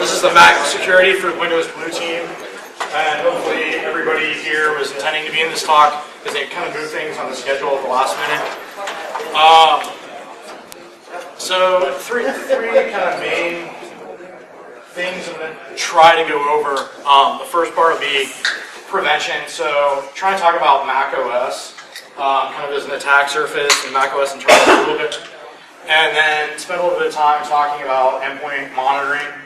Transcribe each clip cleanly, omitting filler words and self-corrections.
This is the Mac security for the Windows Blue team, and hopefully everybody here was intending to be in this talk because they kind of moved things on the schedule at the last minute. So three kind of main things I'm going to try to go over. The first part will be prevention. So try and talk about macOS, kind of as an attack surface and macOS in terms of a little bit. And then spend a little bit of time talking about endpoint monitoring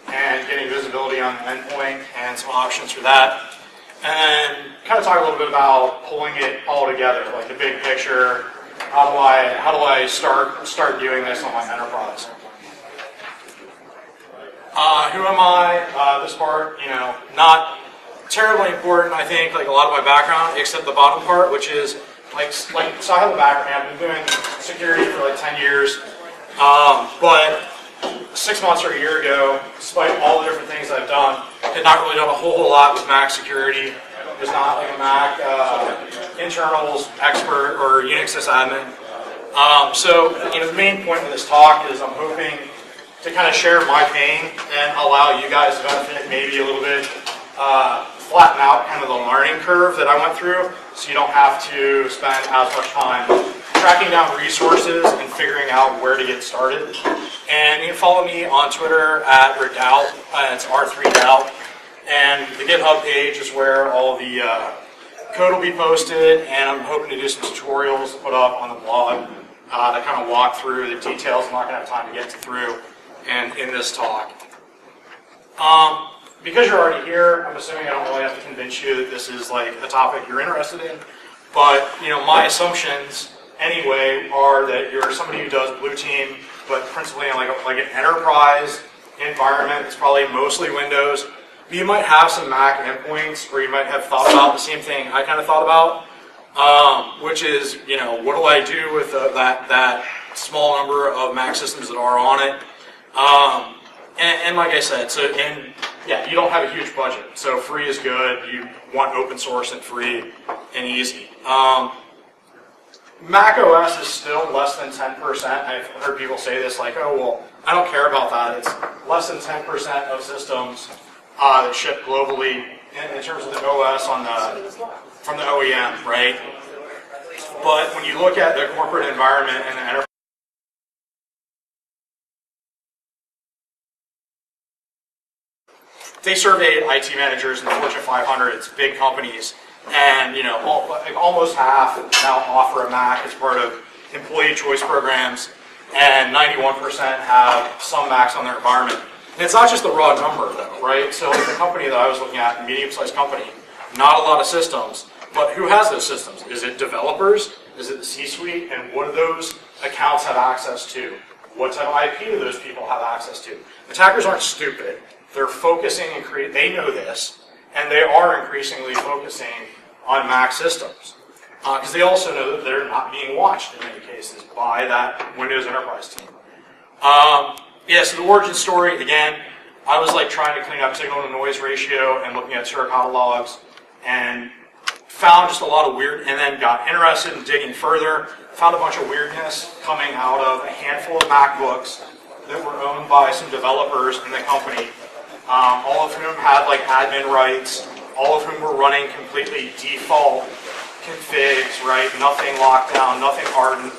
and getting visibility on the endpoint and some options for that. And then kind of talk a little bit about pulling it all together, like the big picture. How do I start doing this on my enterprise? Who am I? This part, not terribly important, I think, like a lot of my background, except the bottom part, which is so I have a background. I've been doing security for like 10 years, but 6 months or a year ago, despite all the different things I've done, had not really done a whole lot with Mac security. Was not like a Mac internals expert or Unix sysadmin. So the main point of this talk is I'm hoping to kind of share my pain and allow you guys to benefit maybe a little bit, flatten out kind of the learning curve that I went through, so you don't have to spend as much time tracking down resources and figuring out where to get started. And you can follow me on Twitter at Redoubt, it's R3Doubt, and the GitHub page is where all the code will be posted, and I'm hoping to do some tutorials to put up on the blog that kind of walk through the details I'm not going to have time to get through and in this talk. Because you're already here, I'm assuming I don't really have to convince you that this is like a topic you're interested in, but my assumptions anyway are that you're somebody who does blue team, but principally in like an enterprise environment. It's probably mostly Windows. But you might have some Mac endpoints, or you might have thought about the same thing I kind of thought about, which is what do I do with that small number of Mac systems that are on it? And like I said, yeah, you don't have a huge budget, so free is good. You want open source and free and easy. Mac OS is still less than 10%. I've heard people say this, like, oh, well, I don't care about that. It's less than 10% of systems that ship globally in terms of the OS from the OEM, right? But when you look at the corporate environment and the enterprise, they surveyed IT managers in the Fortune 500, it's big companies, and almost half now offer a Mac as part of employee choice programs, and 91% have some Macs on their environment. And it's not just the raw number, though, right? So like the company that I was looking at, a medium-sized company, not a lot of systems, but who has those systems? Is it developers? Is it the C-suite? And what do those accounts have access to? What type of IP do those people have access to? Attackers aren't stupid. They're focusing and they know this, and they are increasingly focusing on Mac systems. Because they also know that they're not being watched in many cases by that Windows Enterprise team. Yeah, so the origin story, again, I was like trying to clean up signal to noise ratio and looking at Suricata logs and found just a lot of weird, and then got interested in digging further, found a bunch of weirdness coming out of a handful of MacBooks that were owned by some developers in the company, all of whom had like admin rights, all of whom were running completely default configs, right? Nothing locked down, nothing hardened.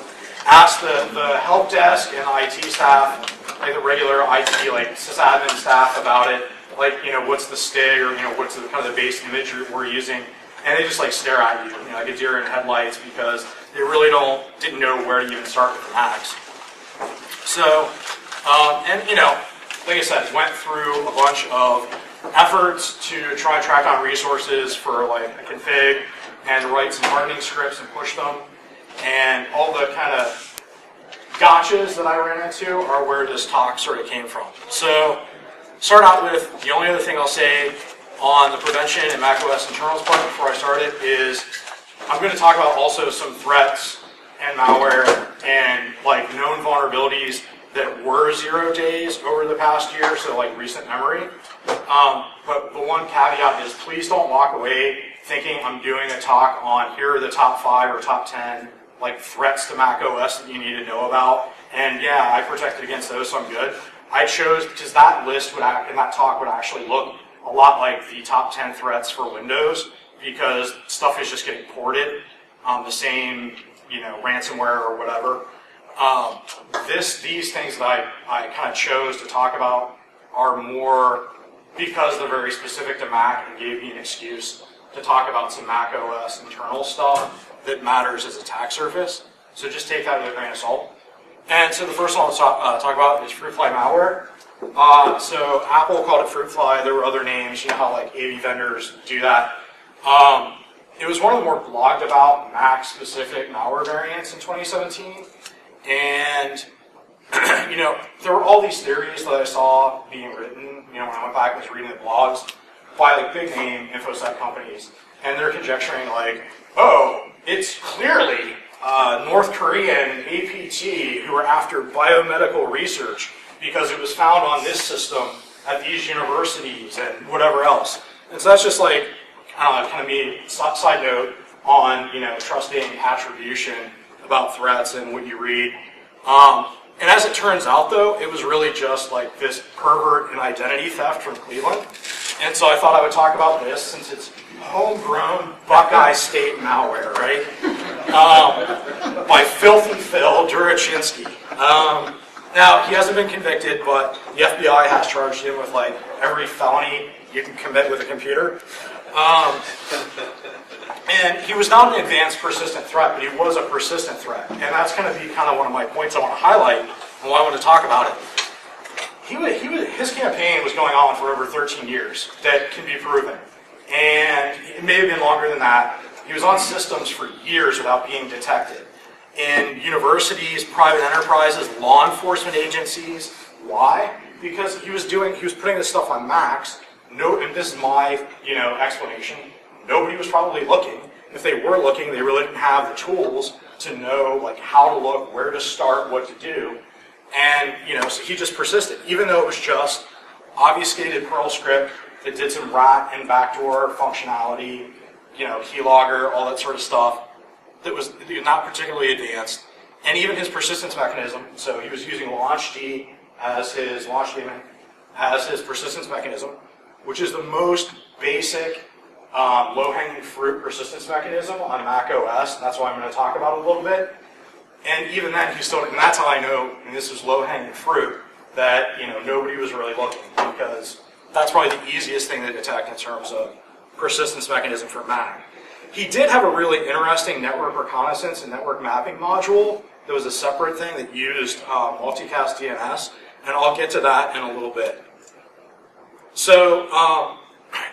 Asked the help desk and IT staff, like the regular IT, like sysadmin staff about it, like, what's the STIG, or, what's the kind of the base image we're using, and they just like stare at you, like a deer in headlights, because they really didn't know where to even start with the Macs. So, like I said, went through a bunch of efforts to try and track down resources for like a config and write some hardening scripts and push them. And all the kind of gotchas that I ran into are where this talk sort of came from. So, start out with the only other thing I'll say on the prevention and macOS internals part before I start it is I'm going to talk about also some threats and malware and like known vulnerabilities that were 0 days over the past year, so like recent memory. But the one caveat is please don't walk away thinking I'm doing a talk on here are the top 5 or top 10 like threats to macOS that you need to know about. And yeah, I protected against those, so I'm good. I chose, because that list would in that talk would actually look a lot like the top 10 threats for Windows, because stuff is just getting ported, the same, ransomware or whatever. These things that I kind of chose to talk about are more because they're very specific to Mac and gave me an excuse to talk about some Mac OS internal stuff that matters as attack surface. So just take that with a grain of salt. And so the first one I'll talk about is Fruitfly Malware. So Apple called it Fruitfly. There were other names. You know how like AV vendors do that. It was one of the more blogged about Mac-specific malware variants in 2017. And there were all these theories that I saw being written, when I went back and was reading the blogs, by like big name InfoSec companies. And they're conjecturing like, oh, it's clearly North Korean APT who are after biomedical research because it was found on this system at these universities and whatever else. And so that's just like kind of me, side note on, trusting attribution about threats and what you read. And as it turns out, though, it was really just like this pervert and identity theft from Cleveland. And so I thought I would talk about this since it's homegrown Buckeye State malware, right? By Filthy Phil Durachinsky. Now, he hasn't been convicted, but the FBI has charged him with like every felony you can commit with a computer. And he was not an advanced persistent threat, but he was a persistent threat. And that's going to be kind of one of my points I want to highlight and why I want to talk about it. His campaign was going on for over 13 years. That can be proven. And it may have been longer than that. He was on systems for years without being detected. In universities, private enterprises, law enforcement agencies. Why? Because he was putting this stuff on Macs. And this is my, explanation. Nobody was probably looking. If they were looking, they really didn't have the tools to know like how to look, where to start, what to do. And so he just persisted, even though it was just obfuscated Perl script that did some rat and backdoor functionality, keylogger, all that sort of stuff that was not particularly advanced. And even his persistence mechanism, so he was using launchd as his launch daemon, as his persistence mechanism, which is the most basic low-hanging fruit persistence mechanism on macOS, and that's why I'm going to talk about it a little bit. And even then, and that's how I know, and this is low-hanging fruit, that nobody was really looking, because that's probably the easiest thing to detect in terms of persistence mechanism for Mac. He did have a really interesting network reconnaissance and network mapping module that was a separate thing that used Multicast DNS, and I'll get to that in a little bit. So,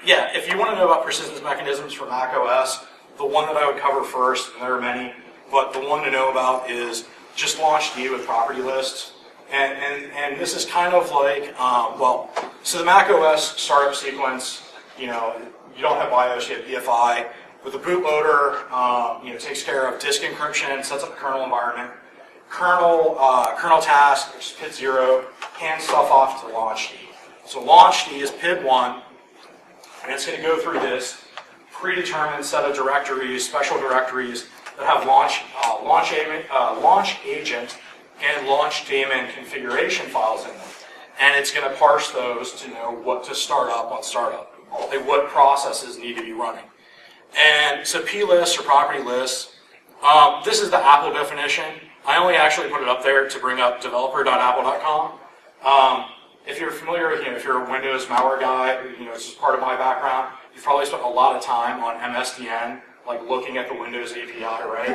yeah, if you want to know about persistence mechanisms for macOS, the one that I would cover first, and there are many, but the one to know about is just launchd with property lists. And this is kind of like, so the macOS startup sequence, you don't have BIOS, you have BFI, but the bootloader, takes care of disk encryption, sets up the kernel environment. Kernel task, which is PID 0, hands stuff off to launchd. So launchd is PID 1, and it's going to go through this predetermined set of directories, special directories that have launch agent and launch daemon configuration files in them. And it's going to parse those to know what to start up on startup, like what processes need to be running. And soplists or property lists, this is the Apple definition. I only actually put it up there to bring up developer.apple.com. If you're familiar with, if you're a Windows malware guy, this is part of my background, you've probably spent a lot of time on MSDN, like looking at the Windows API, right?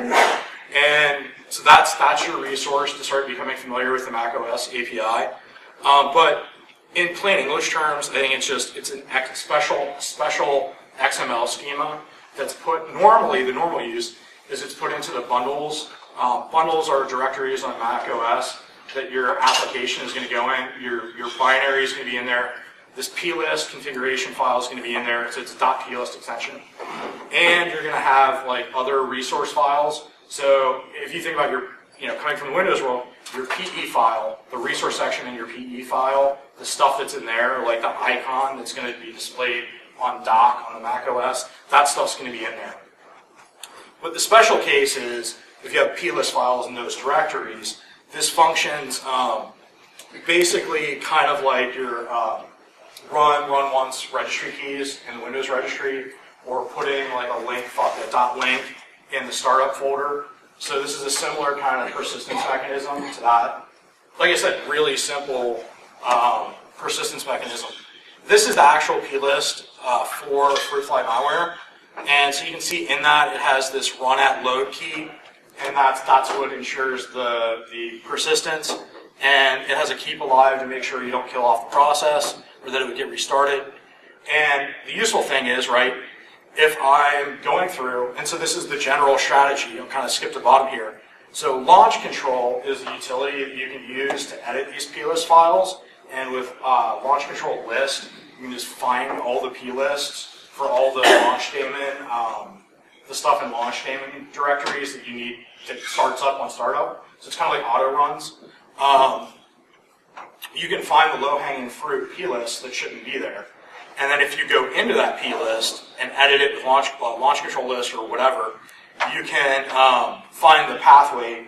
And so that's your resource to start becoming familiar with the macOS API. But in plain English terms, I think it's a special XML schema that's put, normally the normal use is it's put into the bundles. Bundles are directories on macOS that your application is going to go in. Your binary is going to be in there. This plist configuration file is going to be in there. So it's a .plist extension. And you're going to have like other resource files. So if you think about your, coming from the Windows world, your PE file, the resource section in your PE file, the stuff that's in there, like the icon that's going to be displayed on dock on the macOS, that stuff's going to be in there. But the special case is if you have plist files in those directories, this functions basically kind of like your run once registry keys in the Windows registry, or putting like a link, a .link in the startup folder. So this is a similar kind of persistence mechanism to that. Like I said, really simple persistence mechanism. This is the actual plist for Fruitfly Malware. And so you can see in that it has this run at load key, and that's what ensures the persistence. And it has a keep alive to make sure you don't kill off the process or that it would get restarted. And the useful thing is, right, if I'm going through, and so this is the general strategy, I'll kind of skip to the bottom here. So launch control is a utility that you can use to edit these plist files. And with launch control list, you can just find all the plists for all the launch daemon, the stuff in launch daemon directories that you need that starts up on startup. So it's kind of like auto runs. You can find the low-hanging fruit plist that shouldn't be there. And then if you go into that plist and edit it with launch control list or whatever, you can find the pathway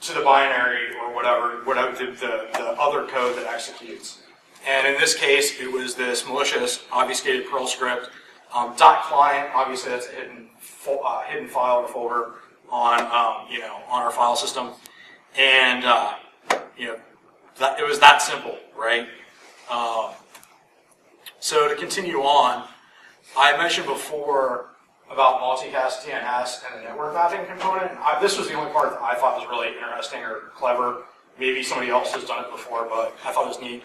to the binary or whatever the other code that executes. And in this case, it was this malicious obfuscated Perl script. .client, obviously that's a hidden file or folder on on our file system, and it was that simple, right? So to continue on, I mentioned before about Multicast DNS and the network mapping component. This was the only part that I thought was really interesting or clever. Maybe somebody else has done it before, but I thought it was neat.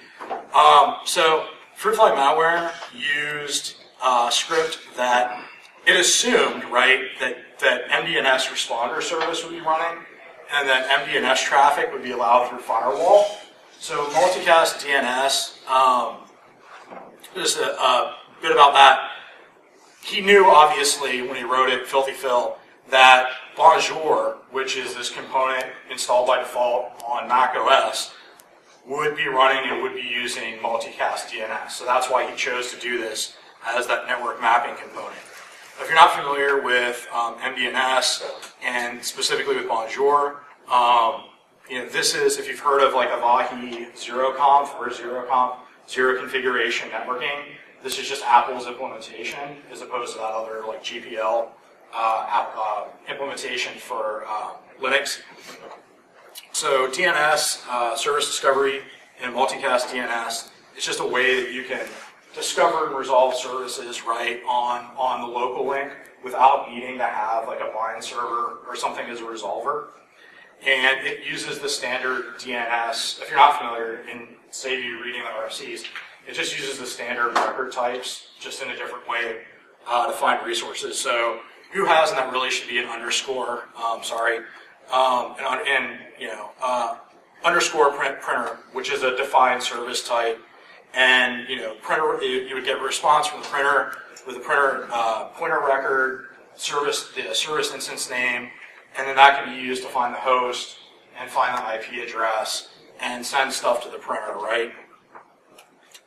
So Fruitfly Malware used a script that it assumed, right, that mDNSResponder service would be running, and that mDNS traffic would be allowed through firewall. So Multicast DNS, just a bit about that. He knew, obviously, when he wrote it, Filthy Phil, that Bonjour, which is this component installed by default on macOS, would be running and would be using Multicast DNS. So that's why he chose to do this as that network mapping component. If you're not familiar with mDNS and specifically with Bonjour, this is, if you've heard of like Avahi ZeroConf or ZeroConf, zero configuration networking, this is just Apple's implementation as opposed to that other like GPL implementation for Linux. So DNS, service discovery, and Multicast DNS, it's just a way that you can discover and resolve services right on the local link without needing to have like a bind server or something as a resolver. And it uses the standard DNS. If you're not familiar, and say you're reading the RFCs, it just uses the standard record types just in a different way to find resources. So who has, and that really should be an underscore, underscore printer, which is a defined service type. And printer, you would get a response from the printer with the printer pointer record, the service instance name, and then that can be used to find the host and find the IP address and send stuff to the printer, right?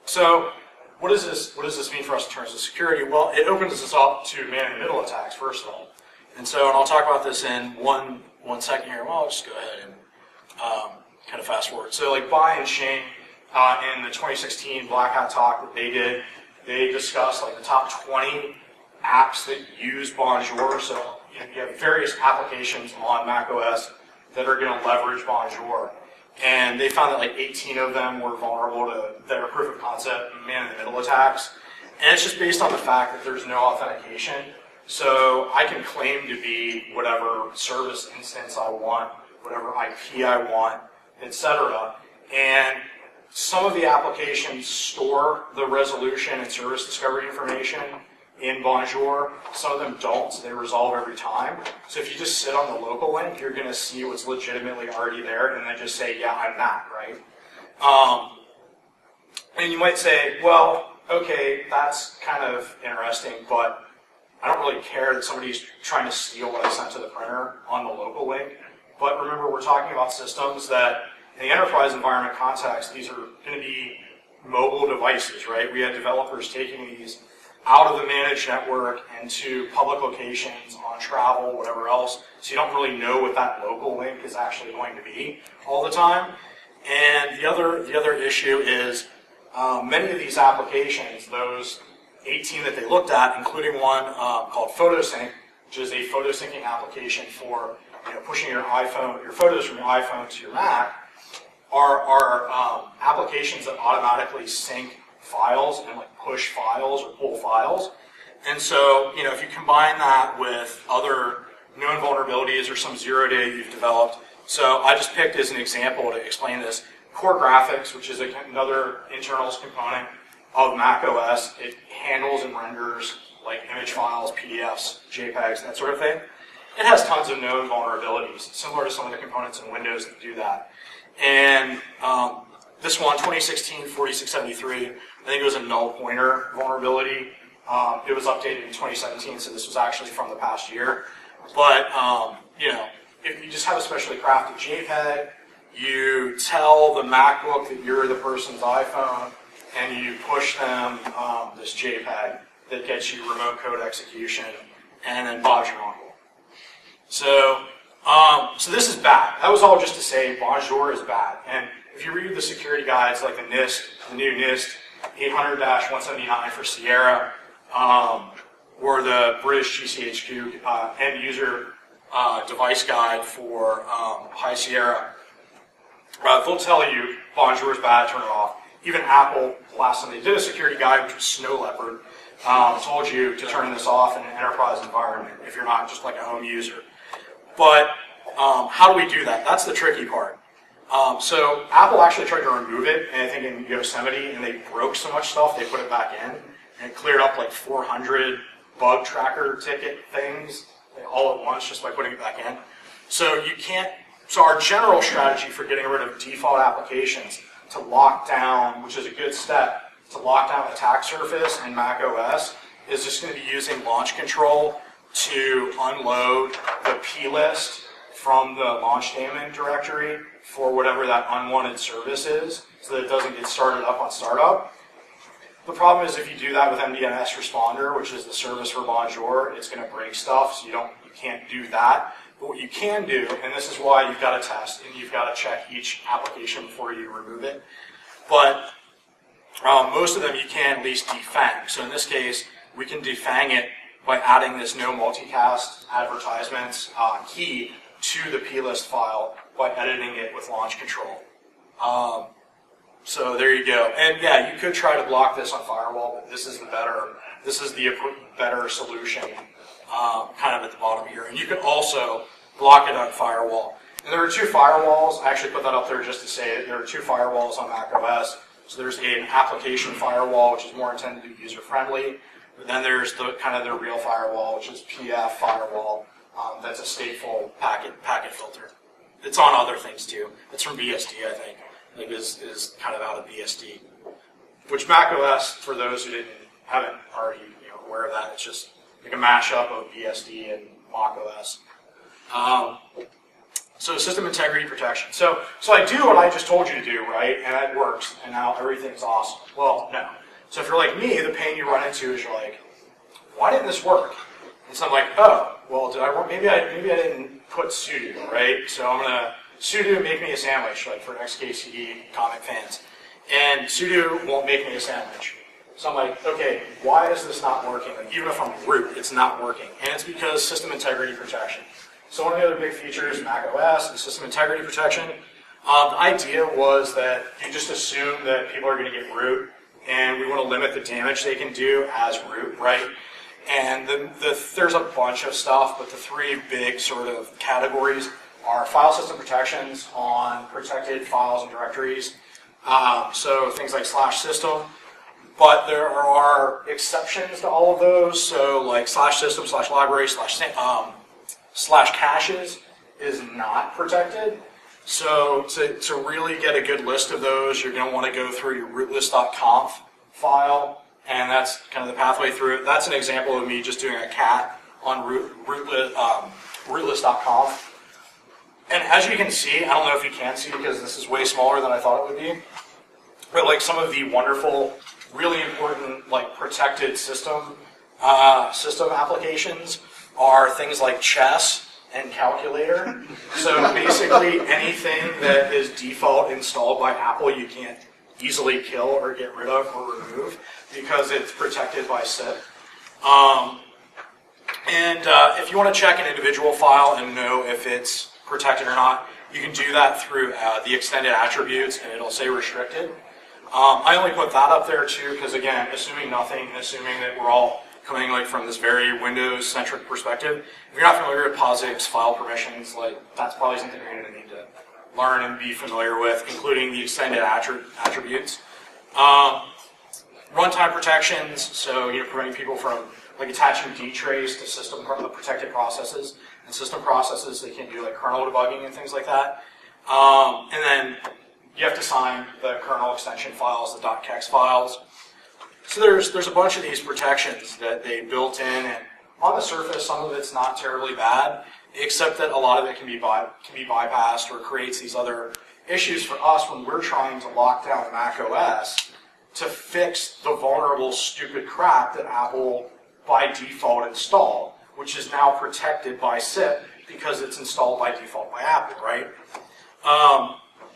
So what does this mean for us in terms of security? Well, it opens us up to man-in-the-middle attacks, first of all. And I'll talk about this in one second here. Well, I'll just go ahead and kind of fast forward. So like Bai and Shing, in the 2016 Black Hat talk that they did, they discussed like the top 20 apps that use Bonjour. So you have various applications on macOS that are going to leverage Bonjour. And they found that like 18 of them were vulnerable to their proof of concept man-in-the-middle attacks. And it's just based on the fact that there's no authentication. So I can claim to be whatever service instance I want, whatever IP I want, etc. And some of the applications store the resolution and service discovery information in Bonjour. Some of them don't, so they resolve every time. So if you just sit on the local link, you're going to see what's legitimately already there and then just say, yeah, I'm that, right? And you might say, well, okay, that's kind of interesting, but I don't really care that somebody's trying to steal what I sent to the printer on the local link. But remember, we're talking about systems that, in the enterprise environment context, these are going to be mobile devices, right? We had developers taking these out of the managed network into public locations, on travel, whatever else, so you don't really know what that local link is actually going to be all the time. And the other issue is many of these applications, those 18 that they looked at, including one called PhotoSync, which is a photo syncing application for pushing your photos from your iPhone to your Mac, are applications that automatically sync files and like push files or pull files. And so, if you combine that with other known vulnerabilities or some zero-day you've developed, so I just picked as an example to explain this, Core Graphics, which is another internals component of macOS. It handles and renders like image files, PDFs, JPEGs, that sort of thing. It has tons of known vulnerabilities, similar to some of the components in Windows that do that. And this one, 2016-4673, I think it was a null pointer vulnerability. It was updated in 2017, so this was actually from the past year. But, if you just have a specially crafted JPEG, you tell the MacBook that you're the person's iPhone, and you push them this JPEG that gets you remote code execution, and then Bob's your uncle. So, so this is bad. That was all just to say Bonjour is bad. And if you read the security guides like the NIST, the new NIST 800-179 for Sierra, or the British GCHQ end user device guide for High Sierra, they'll tell you Bonjour is bad, turn it off. Even Apple, last time they did a security guide, which was Snow Leopard, told you to turn this off in an enterprise environment if you're not just like a home user. But how do we do that? That's the tricky part. So Apple actually tried to remove it, and I think in Yosemite, and they broke so much stuff, they put it back in, and it cleared up like 400 bug tracker ticket things all at once just by putting it back in. So you can't. So our general strategy for getting rid of default applications to lock down, which is a good step, to lock down attack surface in macOS, is just going to be using launch control to unload the plist from the launch daemon directory for whatever that unwanted service is, so that it doesn't get started up on startup. The problem is if you do that with mDNSResponder, which is the service for Bonjour, it's going to break stuff, so you can't do that. But what you can do, and this is why you've got to test and you've got to check each application before you remove it, but most of them you can at least defang. So in this case, we can defang it by adding this no multicast advertisements key to the plist file by editing it with launch control. So there you go. And yeah, you could try to block this on firewall, but this is the better solution kind of at the bottom here. And you could also block it on firewall. And there are two firewalls. I actually put that up there just to say it. There are two firewalls on macOS. So there's an application firewall, which is more intended to be user-friendly. But then there's the kind of the real firewall, which is PF firewall. That's a stateful packet filter. It's on other things too. It's from BSD, I think. I think is kind of out of BSD. Which macOS, for those who haven't already aware of that, it's just like a mashup of BSD and macOS. So system integrity protection. So I do what I just told you to do, right? And it works, and now everything's awesome. Well, no. So if you're like me, the pain you run into is you're like, why didn't this work? And so I'm like, oh, well, maybe I didn't put sudo, right? So I'm gonna sudo make me a sandwich, like for XKCD comic fans, and sudo won't make me a sandwich. So I'm like, okay, why is this not working? Like, even if I'm root, it's not working, and it's because system integrity protection. So one of the other big features of macOS is system integrity protection. The idea was that you just assume that people are going to get root, and we want to limit the damage they can do as root, right? And there's a bunch of stuff, but the three big sort of categories are file system protections on protected files and directories. So things like /system, but there are exceptions to all of those. So like /system, /library, /caches is not protected. So to really get a good list of those, you're going to want to go through your rootlist.conf file, and that's kind of the pathway through it. That's an example of me just doing a cat on rootlist.conf. And as you can see, I don't know if you can see because this is way smaller than I thought it would be, but like some of the wonderful, really important like protected system applications are things like chess and calculator. So basically anything that is default installed by Apple you can't easily kill or get rid of or remove because it's protected by SIP. If you want to check an individual file and know if it's protected or not, you can do that through the extended attributes, and it'll say restricted. I only put that up there too because, again, assuming nothing, assuming that we're all coming like from this very Windows-centric perspective. If you're not familiar with POSIX file permissions, like that's probably something you're going to need to learn and be familiar with, including the extended attributes. Runtime protections, so preventing people from like attaching dtrace to system protected processes and system processes. They can do like kernel debugging and things like that. And then you have to sign the kernel extension files, the .kex files. So there's a bunch of these protections that they built in, and on the surface, some of it's not terribly bad, except that a lot of it can be bypassed or creates these other issues for us when we're trying to lock down macOS to fix the vulnerable, stupid crap that Apple by default installed, which is now protected by SIP because it's installed by default by Apple, right?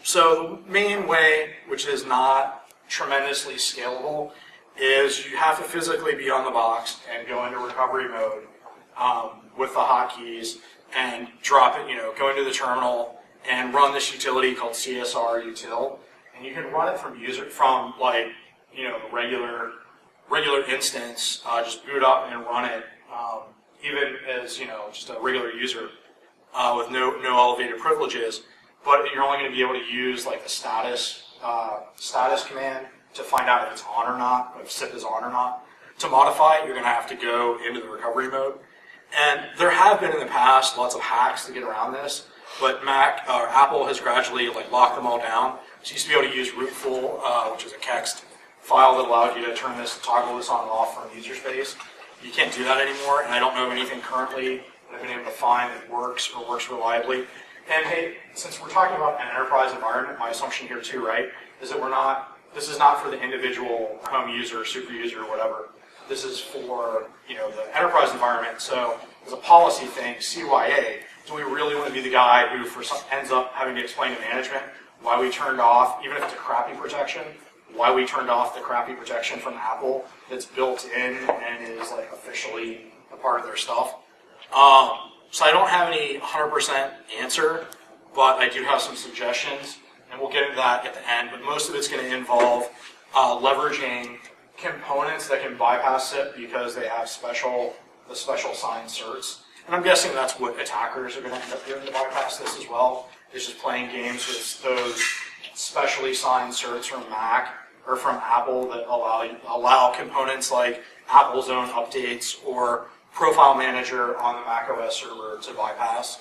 So the main way, which is not tremendously scalable, is you have to physically be on the box and go into recovery mode with the hotkeys and drop it, go into the terminal and run this utility called CSRUTIL, and you can run it from like regular instance, just boot up and run it, even as just a regular user with no elevated privileges. But you're only going to be able to use like the status command to find out if it's on or not, if SIP is on or not. To modify it, you're going to have to go into the recovery mode. And there have been in the past lots of hacks to get around this, but Apple has gradually locked them all down. So you used to be able to use rootful, which is a kext file that allowed you to toggle this on and off from user space. You can't do that anymore, and I don't know of anything currently that I've been able to find that works or works reliably. And hey, since we're talking about an enterprise environment, my assumption here too, right, is that this is not for the individual home user, super user, or whatever. This is for the enterprise environment. So as a policy thing, CYA, do we really want to be the guy who ends up having to explain to management why we turned off, even if it's a crappy protection, why we turned off the crappy protection from Apple that's built in and is officially a part of their stuff? So I don't have any 100% answer, but I do have some suggestions, and we'll get into that at the end. But most of it's going to involve leveraging components that can bypass SIP because they have the special signed certs. And I'm guessing that's what attackers are going to end up doing to bypass this as well, is just playing games with those specially signed certs from Mac or from Apple that allow components like Apple's own updates or Profile Manager on the macOS server to bypass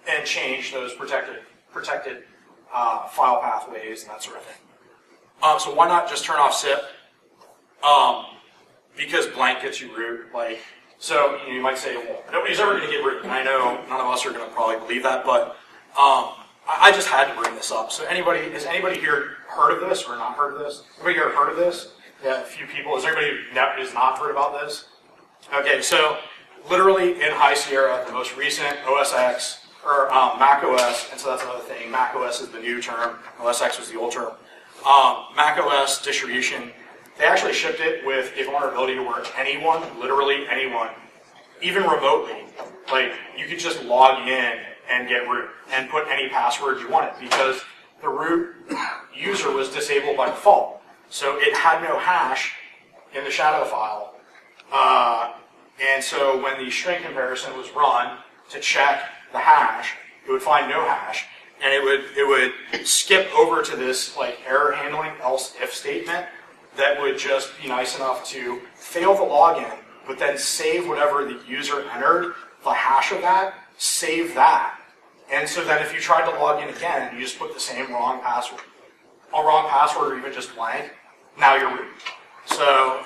and change those protected file pathways and that sort of thing. So why not just turn off SIP? Because blank gets you root. So you might say, well, nobody's ever going to get root. And I know none of us are going to probably believe that, but I just had to bring this up. So has anybody here heard of this or not heard of this? Anybody here heard of this? Yeah, a few people. Is there anybody who has not heard about this? Okay, so literally in High Sierra, the most recent OS X, or macOS, and so that's another thing, macOS is the new term, OS X was the old term. macOS distribution, they actually shipped it with a vulnerability to where anyone, literally anyone, even remotely, you could just log in and get root and put any password you wanted because the root user was disabled by default. So it had no hash in the shadow file. And so when the string comparison was run to check the hash, it would find no hash, and it would skip over to this error handling else if statement that would just be nice enough to fail the login, but then save whatever the user entered, the hash of that, save that. And so then if you tried to log in again and you just put the same wrong password or even just blank, now you're root. So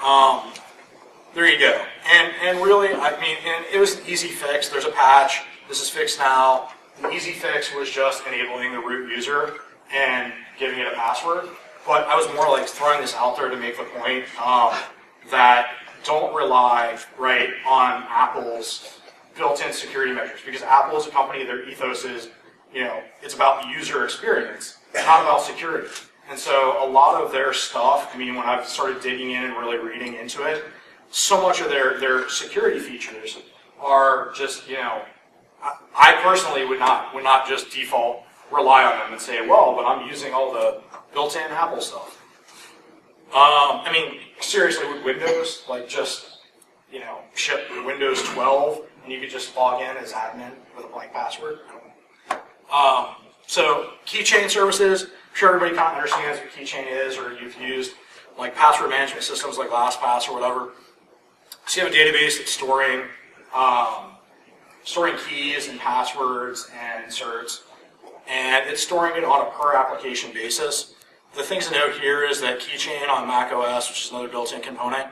there you go. And really, and it was an easy fix. There's a patch. This is fixed now. The easy fix was just enabling the root user and giving it a password. But I was more throwing this out there to make the point that don't rely on Apple's built-in security measures, because Apple is a company, their ethos is, it's about the user experience, not about security. And so a lot of their stuff, I mean, when I've started digging in and really reading into it, so much of their security features are just, I personally would not just default rely on them and say, well, but I'm using all the built-in Apple stuff. I mean, seriously, with Windows, like just, ship Windows 12 and you could just log in as admin with a blank password. So Keychain services, I'm sure everybody kind of understands what Keychain is, or you've used like password management systems like LastPass or whatever. So you have a database that's storing keys and passwords and certs, and it's storing it on a per application basis. The things to note here is that Keychain on macOS, which is another built-in component,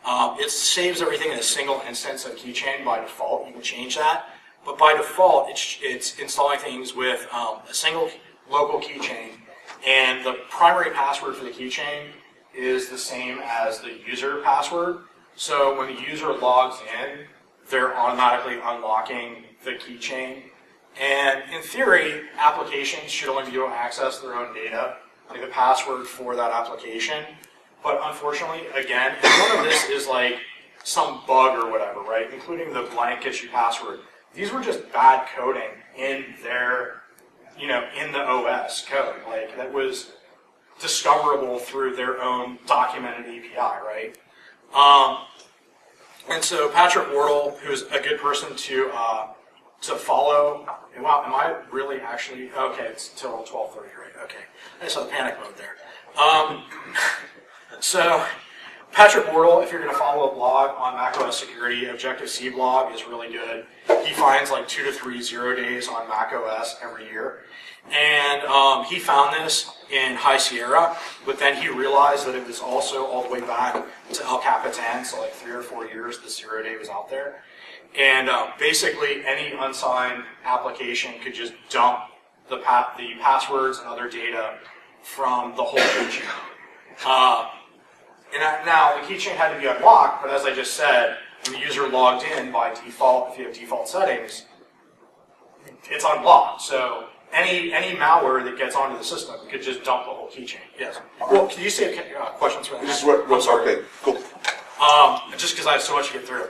it saves everything in a single instance of Keychain by default. You can change that, but by default, it's installing things with a single local keychain, and the primary password for the keychain is the same as the user password. So when the user logs in, they're automatically unlocking the keychain. And in theory, applications should only be able to access their own data, like the password for that application. But unfortunately, again, none of this is like some bug or whatever, right? Including the blank gets you password. These were just bad coding in their, in the OS code. Like, that was discoverable through their own documented API, right? And so Patrick Wardle, who's a good person to follow. Wow, am I really actually? Okay, it's till 12:30, right? Okay, I saw the panic mode there. So Patrick Wardle, if you're going to follow a blog on macOS security, Objective-C blog is really good. He finds like 2 to 3 0 days on macOS every year. And he found this in High Sierra, but then he realized that it was also all the way back to El Capitan, so like 3 or 4 years the 0 day was out there. And basically any unsigned application could just dump the passwords and other data from the whole keychain. And now the keychain had to be unlocked, but as I just said, when the user logged in by default, if you have default settings, it's unlocked. So any malware that gets onto the system could just dump the whole keychain. Yes. Well, can you say questions for that? This is what. Okay. Cool. Just because I have so much to get through.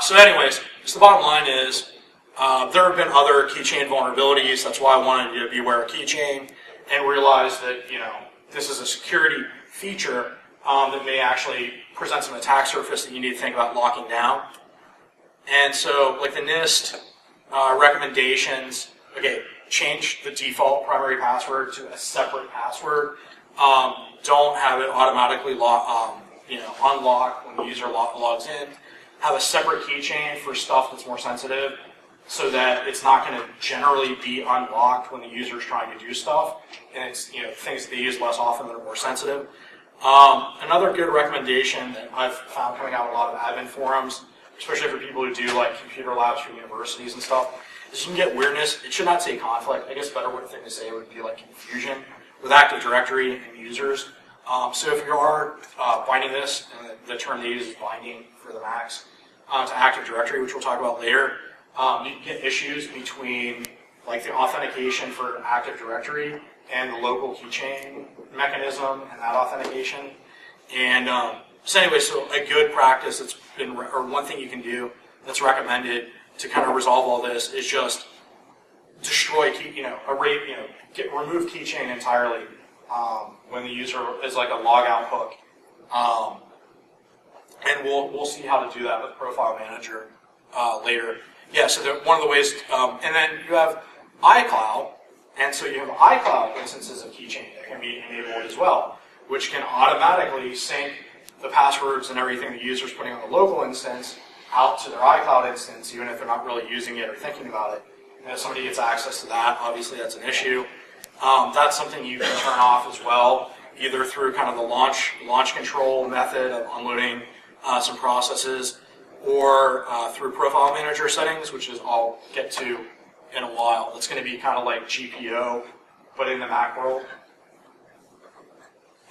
So, anyways, the bottom line is there have been other keychain vulnerabilities. That's why I wanted you to be aware of Keychain and realize that this is a security feature that may actually present some attack surface that you need to think about locking down. And so, like the NIST recommendations, okay, change the default primary password to a separate password. Don't have it automatically unlock when the user logs in. Have a separate keychain for stuff that's more sensitive, so that it's not going to generally be unlocked when the user is trying to do stuff, and it's things that they use less often that are more sensitive. Another good recommendation that I've found coming out of a lot of admin forums, especially for people who do like computer labs for universities and stuff, is you can get weirdness. It should not say conflict. I guess a better thing to say would be like confusion with Active Directory and users. So if you are binding this, and the term they use is binding for the Macs, to Active Directory, which we'll talk about later, you can get issues between like the authentication for Active Directory and the local keychain mechanism and that authentication. And so anyway, so a good practice that's been, or one thing you can do that's recommended to kind of resolve all this is just destroy remove keychain entirely when the user is like a logout hook. And we'll see how to do that with Profile Manager later. Yeah, so one of the ways, and then you have iCloud, and so you have iCloud instances of Keychain that can be enabled as well, which can automatically sync the passwords and everything the user's putting on the local instance out to their iCloud instance, even if they're not really using it or thinking about it. And if somebody gets access to that, obviously that's an issue. That's something you can turn off as well, either through kind of the launch control method of unloading some processes, or through Profile Manager settings, which is I'll get to in a while. It's going to be kind of like GPO, but in the Mac world.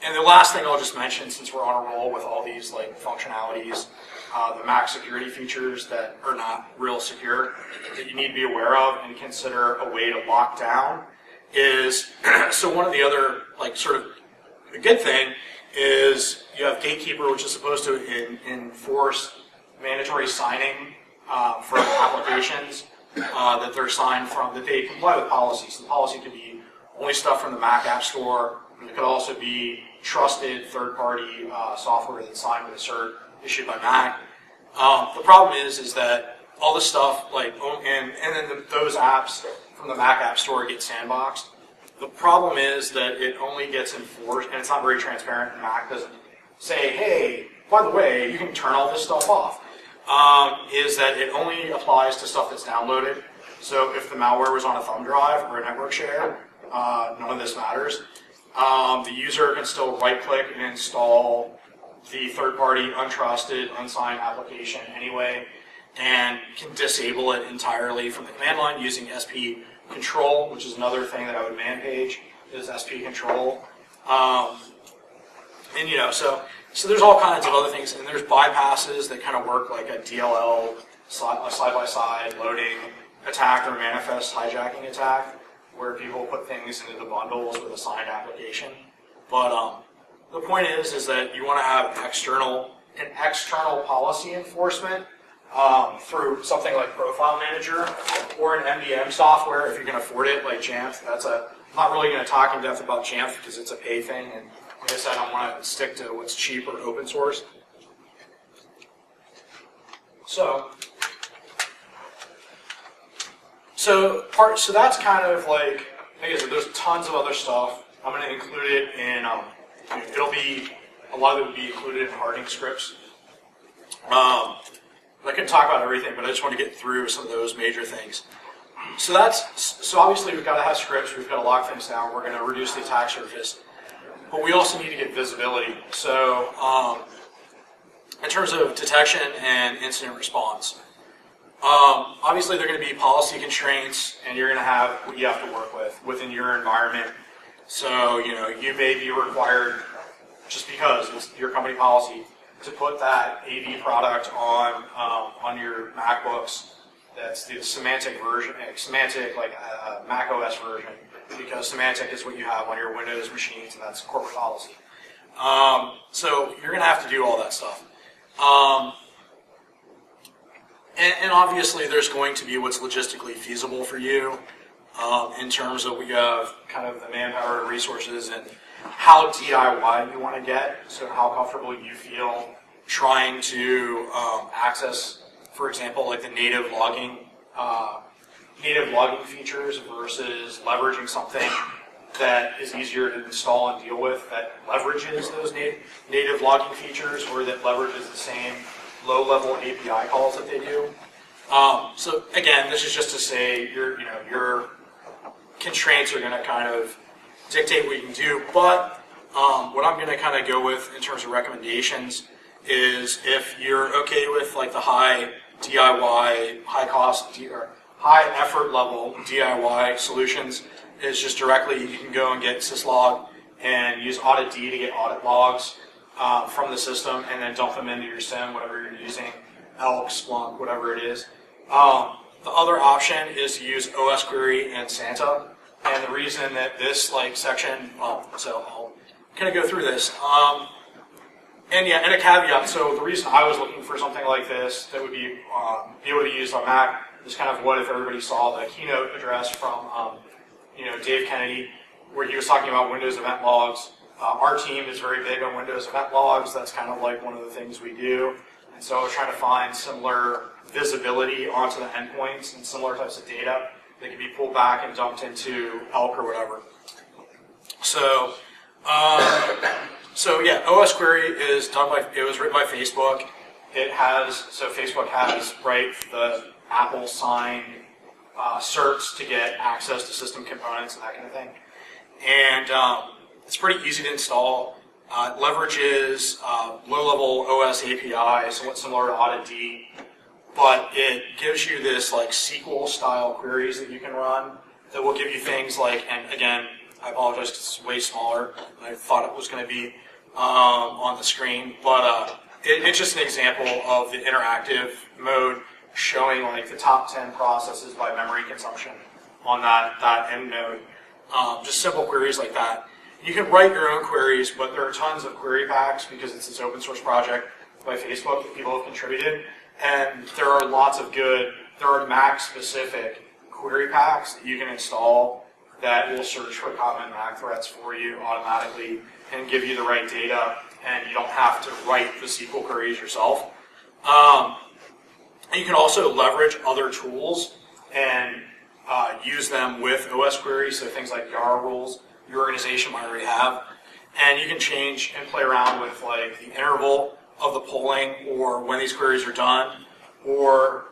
And the last thing I'll just mention, since we're on a roll with all these like functionalities, the Mac security features that are not real secure that you need to be aware of and consider a way to lock down is, so one of the other, like, sort of a good thing is you have Gatekeeper, which is supposed to enforce mandatory signing for applications that they're signed from, that they comply with policies. So the policy could be only stuff from the Mac App Store. It could also be trusted third-party software that's signed with a cert issued by Mac. The problem is that all this stuff, like, and then those apps from the Mac App Store get sandboxed. The problem is that it only gets enforced, and it's not very transparent. Mac doesn't say, hey, by the way, you can turn all this stuff off. Is that it only applies to stuff that's downloaded. So if the malware was on a thumb drive or a network share, none of this matters. The user can still right-click and install the third-party, untrusted, unsigned application anyway, and can disable it entirely from the command line using SP control, which is another thing that I would man page, is SP control. And you know, so there's all kinds of other things, and there's bypasses that kind of work like a DLL side-by-side loading attack or manifest hijacking attack, where people put things into the bundles with a signed application. But the point is that you want to have an external policy enforcement through something like Profile Manager or an MDM software if you can afford it, like Jamf. I'm not really going to talk in depth about Jamf because it's a pay thing, and like I said, I want to stick to what's cheap or open source. So that's kind of like I guess there's tons of other stuff. I'm going to include it in. A lot of it will be included in hardening scripts. I couldn't talk about everything, but I just want to get through some of those major things. So obviously we've got to have scripts. We've got to lock things down. We're going to reduce the attack surface, but we also need to get visibility. So in terms of detection and incident response. Obviously, there are going to be policy constraints, and you're going to have what you have to work with within your environment. So, you know, you may be required, just because it's your company policy, to put that AV product on your MacBooks. That's the semantic version, macOS version, because semantic is what you have on your Windows machines, and that's corporate policy. So you're going to have to do all that stuff. And obviously, there's going to be what's logistically feasible for you in terms of we have kind of the manpower and resources and how DIY you want to get, so how comfortable you feel trying to access, for example, like the native logging features versus leveraging something that is easier to install and deal with that leverages those native logging features or that leverages the same low-level API calls that they do. So again, this is just to say your constraints are going to kind of dictate what you can do. But what I'm going to kind of go with in terms of recommendations is if you're okay with like the high DIY, high cost or high effort level DIY solutions, is just directly you can go and get Syslog and use Audit to get audit logs from the system, and then dump them into your SIM, whatever you're using, Elk, Splunk, whatever it is. The other option is to use OS Query and Santa, and the reason that this section, so I'll kind of go through this. And a caveat, so the reason I was looking for something like this that would be able to be used on Mac is kind of what if everybody saw the keynote address from Dave Kennedy, where he was talking about Windows event logs. Our team is very big on Windows event logs. That's kind of like one of the things we do. And so I was trying to find similar visibility onto the endpoints and similar types of data that can be pulled back and dumped into Elk or whatever. So, yeah, OS Query is it was written by Facebook. Facebook has, the Apple signed certs to get access to system components and that kind of thing. And it's pretty easy to install. It leverages low-level OS API, somewhat similar to Audit, but it gives you this SQL-style queries that you can run that will give you things like, and again, I apologize because it's way smaller than I thought it was going to be on the screen, but It's just an example of the interactive mode showing like the top 10 processes by memory consumption on that end node. Just simple queries like that. You can write your own queries, but there are tons of query packs because it's this open source project by Facebook that people have contributed. And there are there are Mac specific query packs that you can install that will search for common Mac threats for you automatically and give you the right data, and you don't have to write the SQL queries yourself. You can also leverage other tools and use them with OS queries, so things like YARA rules your organization might already have. And you can change and play around with like the interval of the polling or when these queries are done, or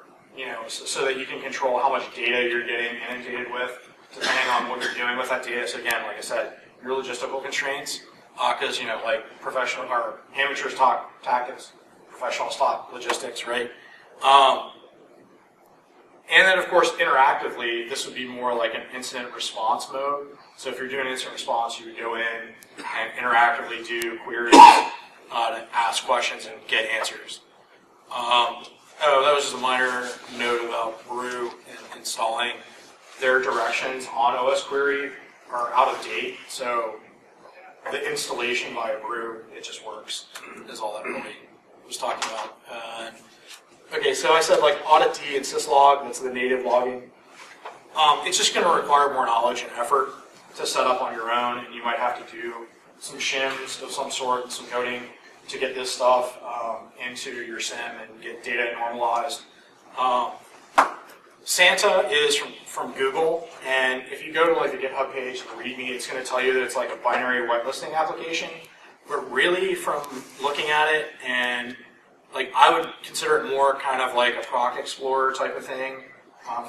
so that you can control how much data you're getting inundated with, depending on what you're doing with that data. So again, like I said, your logistical constraints, because like professional or amateurs talk tactics, professionals talk logistics, right? And then, of course, interactively, this would be more like an incident response mode. So if you're doing incident response, you would go in and interactively do queries to ask questions and get answers. That was just a minor note about Brew and installing. Their directions on OS Query are out of date, so the installation via Brew, it just works, is all that really was talking about. Okay, so I said like Audit D and Syslog, that's the native logging. It's just going to require more knowledge and effort to set up on your own, and you might have to do some shims of some sort, some coding to get this stuff into your SIM and get data normalized. Santa is from Google, and if you go to like the GitHub page, the README, it's going to tell you that it's like a binary whitelisting application. But really, from looking at it, and like I would consider it more kind of like a Proc Explorer type of thing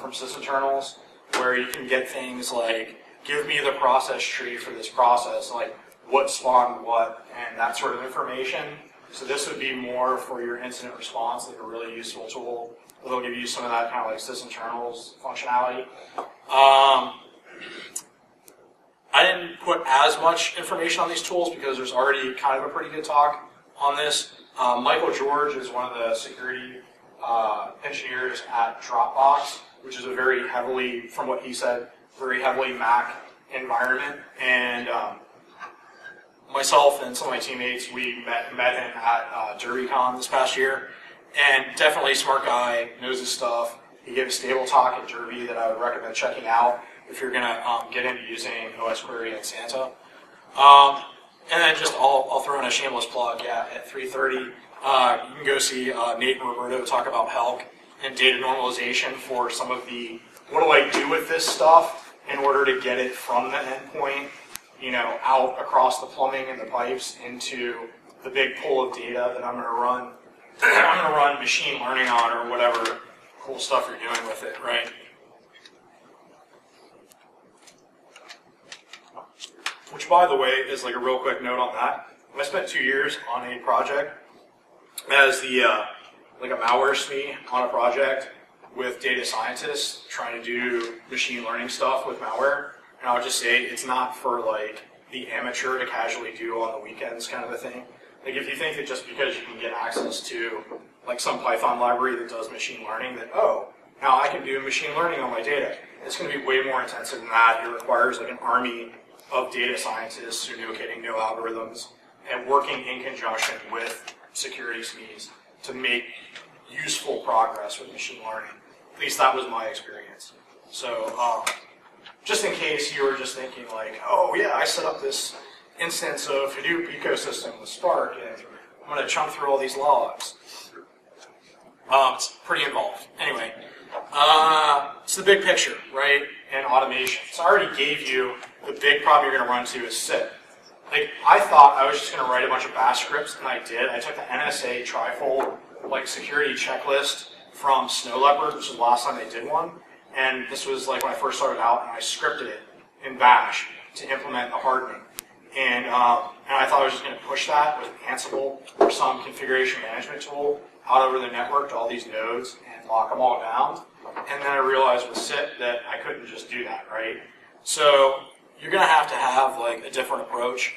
from sysinternals, where you can get things like, give me the process tree for this process, like what spawned what, and that sort of information. So this would be more for your incident response, like a really useful tool. They'll give you some of that kind of like sysinternals functionality. I didn't put as much information on these tools because there's already kind of a pretty good talk on this. Michael George is one of the security engineers at Dropbox, which is a very heavily, from what he said, very heavily Mac environment. And myself and some of my teammates, we met him at DerbyCon this past year. And definitely a smart guy, knows his stuff. He gave a stable talk at Derby that I would recommend checking out if you're going to get into using OS Query and Santa. And then just I'll throw in a shameless plug. Yeah, at 3:30, you can go see Nate and Roberto talk about HELC and data normalization for some of the, what do I do with this stuff in order to get it from the endpoint, out across the plumbing and the pipes into the big pool of data that I'm going to run. I'm going to run machine learning on, or whatever cool stuff you're doing with it, right? Which, by the way, is like a real quick note on that. I spent 2 years on a project as the like a malware SME on a project with data scientists trying to do machine learning stuff with malware. And I would just say it's not for like the amateur to casually do on the weekends kind of a thing. Like if you think that just because you can get access to like some Python library that does machine learning, that now I can do machine learning on my data. It's going to be way more intensive than that. It requires like an army of data scientists who know coding, know algorithms, and working in conjunction with security SMEs to make useful progress with machine learning. At least that was my experience. So just in case you were just thinking like, oh yeah, I set up this instance of Hadoop ecosystem with Spark, and I'm going to chunk through all these logs. It's pretty involved. Anyway, it's the big picture, right, and automation. So I already gave you the big problem you're going to run into is SIT. Like, I thought I was just going to write a bunch of bash scripts, and I did. I took the NSA trifold like security checklist from Snow Leopard, which was the last time they did one, and this was like when I first started out, and I scripted it in bash to implement the hardening. And I thought I was just going to push that with Ansible or some configuration management tool out over the network to all these nodes and lock them all down. And then I realized with SIT that I couldn't just do that, right? So you're going to have like a different approach.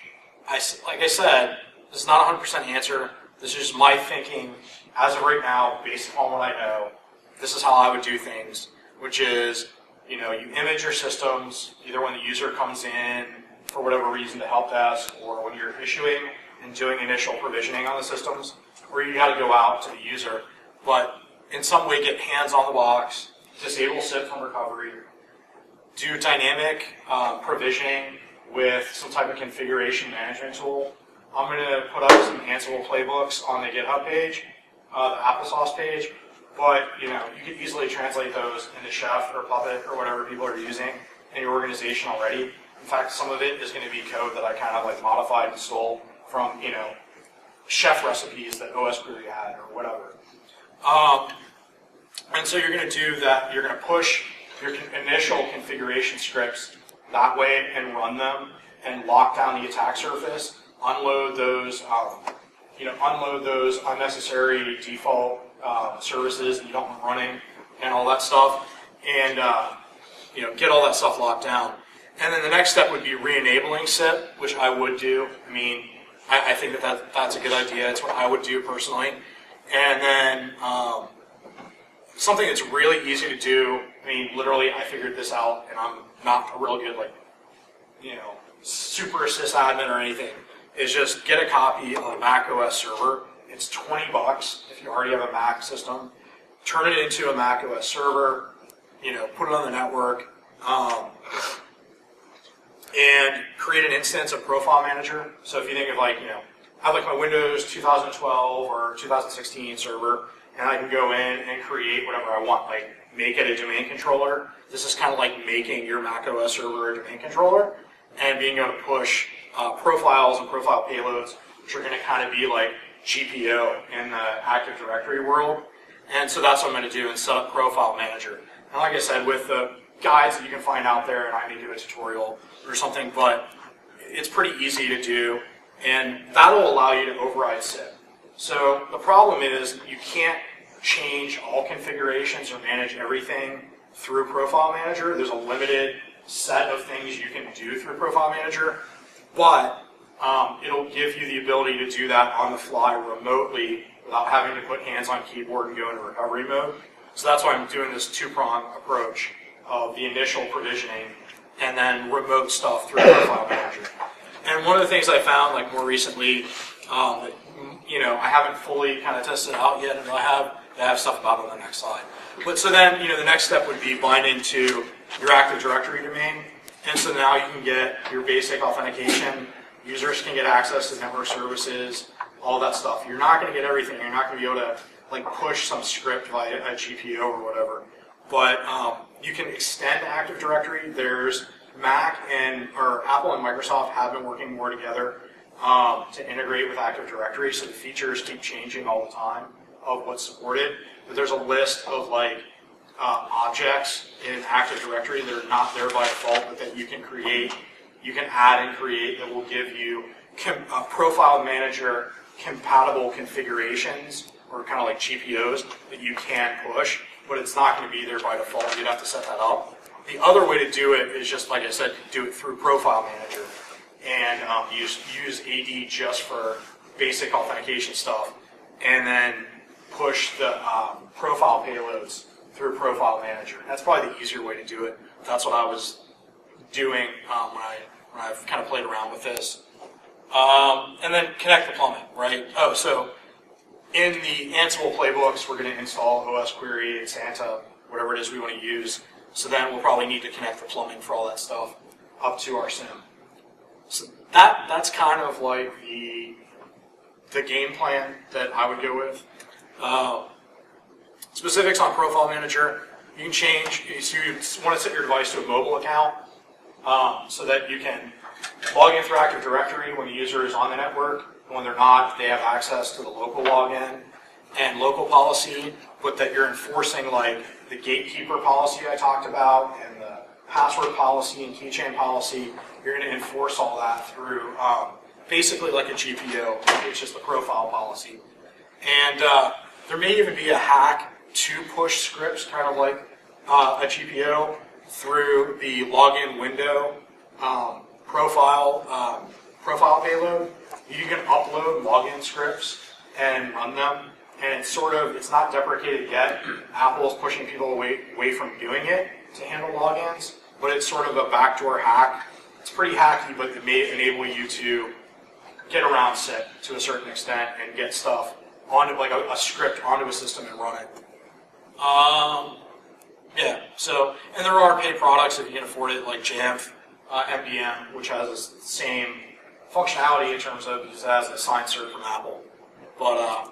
Like I said, this is not a 100% answer. This is just my thinking as of right now, based upon what I know. This is how I would do things, which is, you image your systems, either when the user comes in for whatever reason to help desk, or when you're issuing and doing initial provisioning on the systems, or you got to go out to the user, but in some way get hands on the box, disable SIP from recovery, do dynamic provisioning with some type of configuration management tool. I'm going to put up some Ansible playbooks on the GitHub page, the applesauce page, but you could easily translate those into Chef or Puppet or whatever people are using in your organization already. In fact, some of it is going to be code that I kind of modified and stole from Chef recipes that OS Query had or whatever. And so you're going to do that. You're going to push your initial configuration scripts that way and run them and lock down the attack surface. Unload those, unload those unnecessary default services that you don't want running and all that stuff, and get all that stuff locked down. And then the next step would be re-enabling SIP, which I would do. I mean, I think that's a good idea. It's what I would do personally. And then something that's really easy to do. I mean, literally, I figured this out, and I'm not a real good, super sysadmin or anything, is just get a copy of a macOS server. It's $20 if you already have a Mac system. Turn it into a macOS server, put it on the network, and create an instance of Profile Manager. So if you think of I have my Windows 2012 or 2016 server, and I can go in and create whatever I want, make it a domain controller. This is kind of like making your macOS server a domain controller, and being able to push profiles and profile payloads, which are going to kind of be like GPO in the Active Directory world. And so that's what I'm going to do and set up Profile Manager. And like I said, with the guides that you can find out there, and I may do a tutorial or something, but it's pretty easy to do, and that'll allow you to override SIP. So the problem is you can't change all configurations or manage everything through Profile Manager. There's a limited set of things you can do through Profile Manager, but it'll give you the ability to do that on the fly remotely without having to put hands on keyboard and go into recovery mode. So that's why I'm doing this two-pronged approach of the initial provisioning and then remote stuff through Profile Manager. And one of the things I found, more recently, I haven't fully kind of tested out yet, and I have stuff about it on the next slide. But so then, the next step would be binding to your Active Directory domain, and so now you can get your basic authentication. Users can get access to network services, all that stuff. You're not going to get everything. You're not going to be able to push some script via a GPO or whatever. But you can extend Active Directory. There's Mac or Apple and Microsoft have been working more together to integrate with Active Directory, so the features keep changing all the time of what's supported. But there's a list of objects in Active Directory that are not there by default, but that you can create, you can add and create, that will give you Profile Manager compatible configurations, or kind of like GPOs that you can push, but it's not going to be there by default. You'd have to set that up. The other way to do it is just, like I said, do it through Profile Manager and use AD just for basic authentication stuff, and then push the profile payloads through Profile Manager. That's probably the easier way to do it. That's what I was doing when I've kind of played around with this. And then connect the plumbing, right? Oh, so in the Ansible playbooks, we're going to install OS Query and Santa, whatever it is we want to use. So then we'll probably need to connect the plumbing for all that stuff up to our SIM. So that's kind of like the game plan that I would go with. Specifics on Profile Manager, you can change, so you want to set your device to a mobile account so that you can log in through Active Directory when the user is on the network. When they're not, they have access to the local login and local policy, but that you're enforcing the Gatekeeper policy I talked about and the password policy and Keychain policy. You're going to enforce all that through basically like a GPO, it's just the profile policy. And there may even be a hack to push scripts, kind of like a GPO, through the login window profile payload. You can upload login scripts and run them. And it's not deprecated yet. Apple is pushing people away from doing it to handle logins, but it's sort of a backdoor hack. It's pretty hacky, but it may enable you to get around SIT to a certain extent and get stuff onto like a script onto a system and run it. Yeah, so, and there are paid products if you can afford it, like Jamf, MDM, which has the same functionality in terms of it as a signed cert from Apple. But,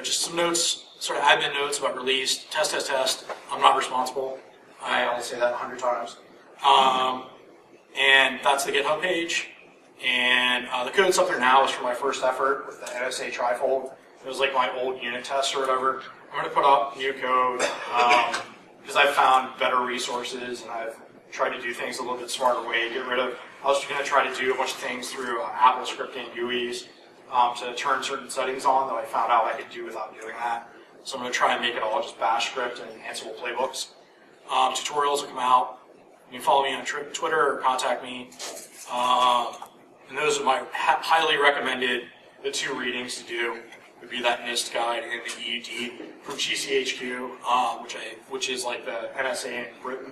just some notes, sort of admin notes about release, test. I'm not responsible. I'll say that 100 times. And that's the GitHub page. And the code's up there now is for my first effort with the NSA trifold. It was like my old unit test or whatever. I'm going to put up new code because I've found better resources and I've tried to do things a little bit smarter way. I was going to try to do a bunch of things through Apple scripting GUIs to turn certain settings on that I found out I could do without doing that. So I'm going to try and make it all just bash script and Ansible playbooks. Tutorials will come out. You can follow me on Twitter or contact me. And those are my highly recommended, the 2 readings to do. Would be that NIST guide and the EUD from GCHQ, which is like the NSA in Britain.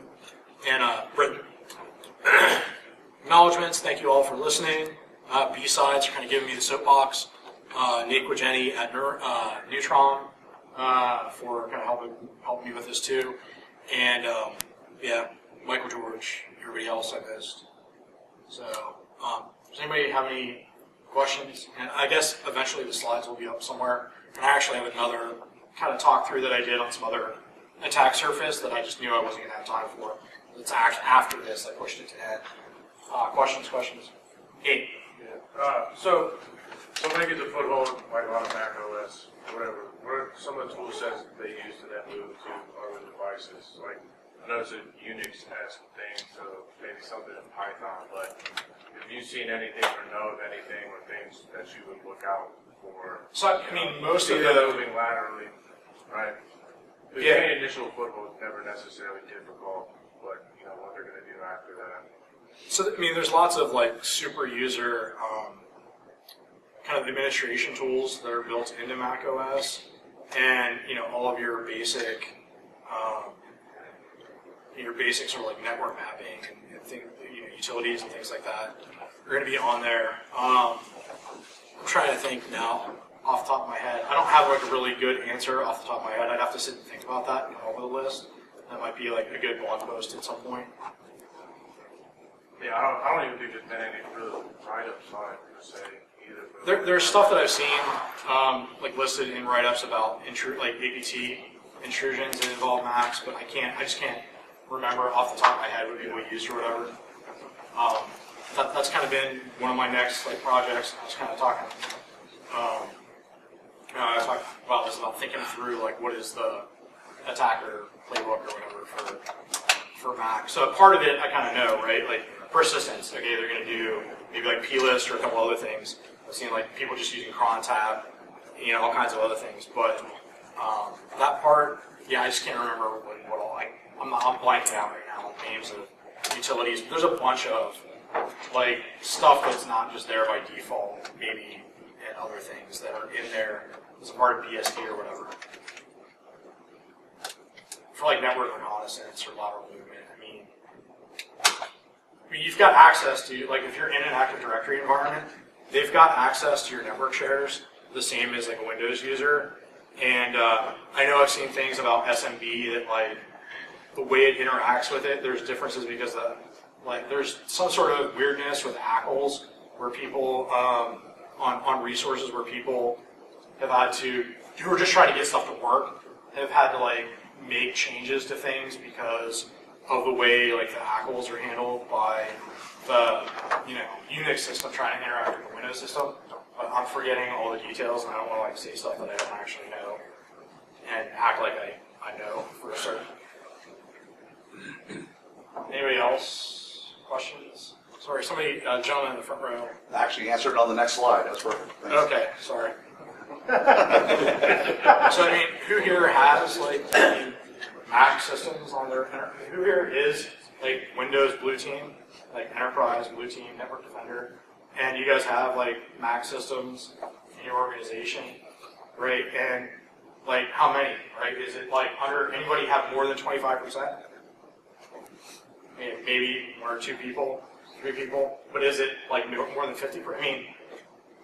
Acknowledgements, thank you all for listening. BSides are kind of giving me the soapbox. Nick Wajeni at Neutron for kind of helping me with this too. And Michael George, everybody else I missed. So, does anybody have any questions? And I guess eventually the slides will be up somewhere. And I actually have another kind of talk through that I did on some other attack surface that I just knew I wasn't going to have time for. It's actually after this, I pushed it to end. Questions? 8. Yeah. So maybe the foothold, like on macOS, whatever. What are some of the tool sets that they use to then move to other devices? Like, I know it's a Unix-esque thing, so maybe something in Python, but have you seen anything or know of anything or things that you would look out for? So, I mean, mostly moving laterally, right? The initial foothold is never necessarily difficult, but what they're going to do after that. So, I mean, there's lots of like super user kind of administration tools that are built into macOS, and all of your basic sort of like network mapping and things, utilities and things like that are going to be on there. I'm trying to think now off the top of my head. I don't have like a really good answer off the top of my head. I'd have to sit and think about that and go over the list. That might be like a good blog post at some point. Yeah, I don't even think there's been any real write-ups on it per se either. There's stuff that I've seen like listed in write-ups about like APT intrusions that involve Macs, but I just can't remember off the top of my head what people used or whatever. That's kind of been one of my next like projects. I was kind of talking. I talked about this about thinking through like what is the attacker playbook or whatever for Mac. So part of it I kind of know, right? Like persistence. Okay, they're going to do maybe like plist or a couple other things. I've seen like people just using cron tab, all kinds of other things. But that part, I just can't remember what all. I'm blanking out right now on names of utilities. But there's a bunch of like stuff that's not just there by default, maybe, and other things that are in there as a part of BSD or whatever. For like network reconnaissance or lateral movement, I mean, you've got access to, like if you're in an Active Directory environment, they've got access to your network shares, the same as like a Windows user. And I know I've seen things about SMB that like the way it interacts with it, there's differences because there's some sort of weirdness with ACLs where people on resources where people have had to, who are just trying to get stuff to work, have had to like make changes to things because of the way like the ACLs are handled by the Unix system trying to interact with the Windows system. But I'm forgetting all the details, and I don't want to like say stuff that I don't actually know and act like I know for certain. Anybody else? Questions? Sorry, somebody, gentleman in the front row. Actually answered on the next slide. That's perfect. Thanks. Okay, sorry. So I mean, who here has like Mac systems on their? Who here is like Windows Blue Team, like Enterprise Blue Team, Network Defender, and you guys have like Mac systems in your organization, right? And like how many, right? Is it like anybody have more than 25%? Maybe 1 or 2 people, 3 people, but is it like more than 50%? I mean,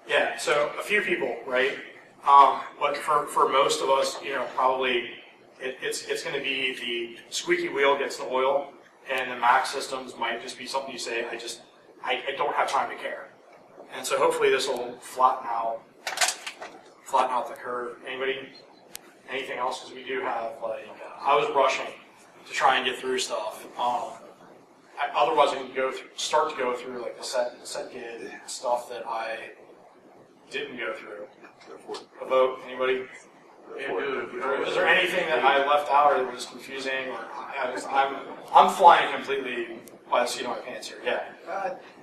yeah, so a few people, right? But for most of us, probably it's going to be the squeaky wheel gets the oil, and the Mac systems might just be something you say, I don't have time to care. And so hopefully this will flatten out the curve. Anything else? Because we do have, I was rushing to try and get through stuff. Otherwise, I can start to go through like the SETGUID stuff that I didn't go through. A vote? Anybody? Is there anything that I left out or that was confusing? Or I'm flying completely by the seat of my pants here. Yeah.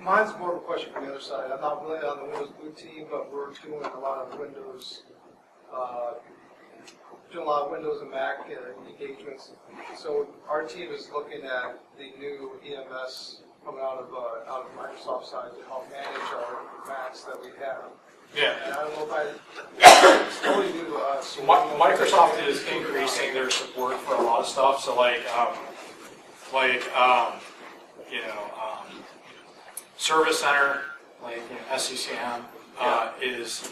Mine's more of a question from the other side. I'm not really on the Windows Blue team, but we're doing a lot of Windows. Doing a lot of Windows and Mac engagements. So our team is looking at the new EMS coming out of Microsoft side to help manage our Macs that we have. Yeah. And I don't know if it's totally new to us. So Microsoft is increasing their support for a lot of stuff. So Service Center, SCCM, is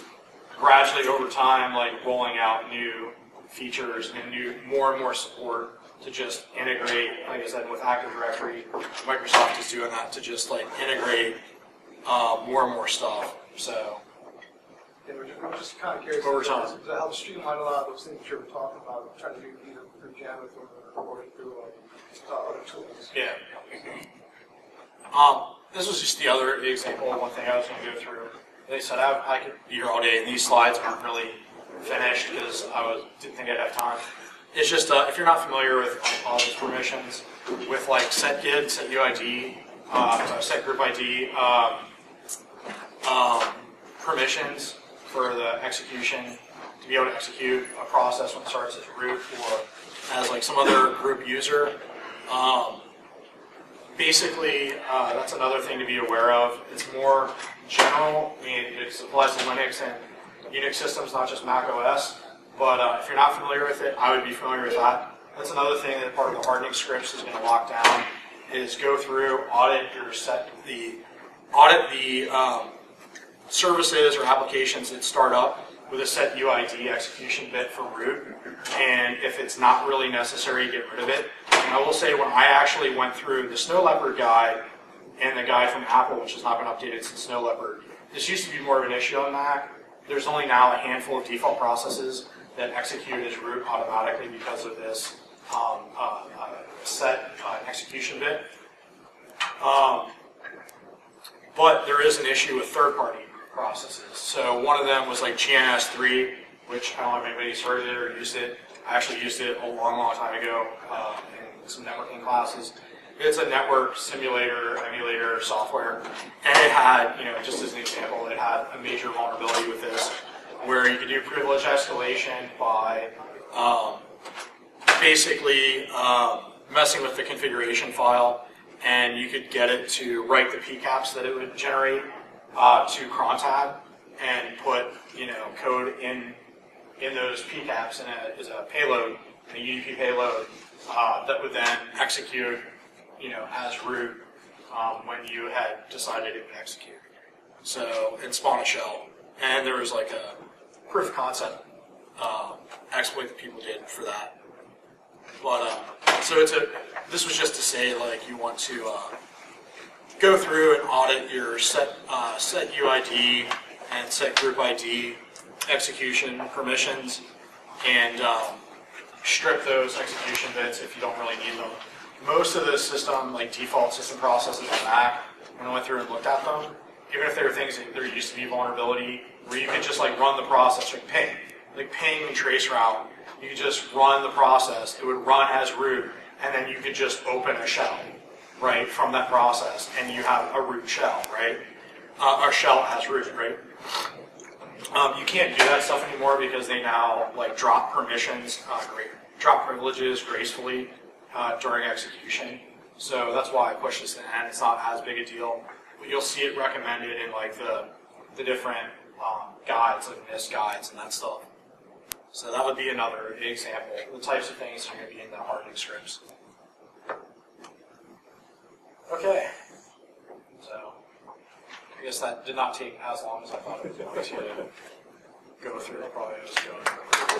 gradually over time rolling out new features and more and more support to just integrate, like I said, with Active Directory. Microsoft is doing that to just integrate more and more stuff. So I'm just kind of curious over time, how to streamline a lot of those things you were talking about, trying to do either through Jamith or through other tools. Yeah. This was just the other example of one thing I was going to go through. They said I could be here all day, and these slides aren't really finished because didn't think I'd have time. It's just if you're not familiar with all those permissions, with SETGUID, SETUID, SETGROUPID, permissions for the execution to be able to execute a process when it starts as root or as some other group user. Basically, that's another thing to be aware of. It's more general. I mean, it applies to Linux and Unix systems, not just macOS. But if you're not familiar with it, I would be familiar with that. That's another thing that part of the hardening scripts is going to lock down. Is go through, audit the services or applications that start up with a setuid execution bit for root. And if it's not really necessary, get rid of it. And I will say, when I actually went through the Snow Leopard guide and the guide from Apple, which has not been updated since Snow Leopard, this used to be more of an issue on Mac. There's only now a handful of default processes that execute as root automatically because of this set execution bit. But there is an issue with third-party processes. So one of them was GNS3, which I don't know if anybody's heard of it or used it. I actually used it a long, long time ago in some networking classes. It's a network simulator, emulator software, and it had, just as an example, it had a major vulnerability with this, where you could do privilege escalation by basically messing with the configuration file, and you could get it to write the PCAPs that it would generate to crontab and put code in those PCAPs as a payload, a UDP payload that would then execute as root when you had decided it would execute. So, and spawn a shell. And there was a proof of concept exploit that people did for that. But, so this was just to say, you want to go through and audit your SETUID and SETGROUPID execution permissions and strip those execution bits if you don't really need them. Most of the system, default system processes on Mac, when I went through and looked at them, even if there were things that there used to be vulnerability, where you could just run the process, ping and trace route, you could just run the process, it would run as root, and then you could just open a shell, right, from that process, and you have a root shell, right? A shell as root, right? You can't do that stuff anymore because they now drop permissions, drop privileges gracefully during execution. So that's why I pushed this to the end. It's not as big a deal, but you'll see it recommended in the different guides, like NIST guides and that stuff. So that would be another example, the types of things that are going to be in the hardening scripts. Okay, so I guess that did not take as long as I thought it was going to go through. It probably was going.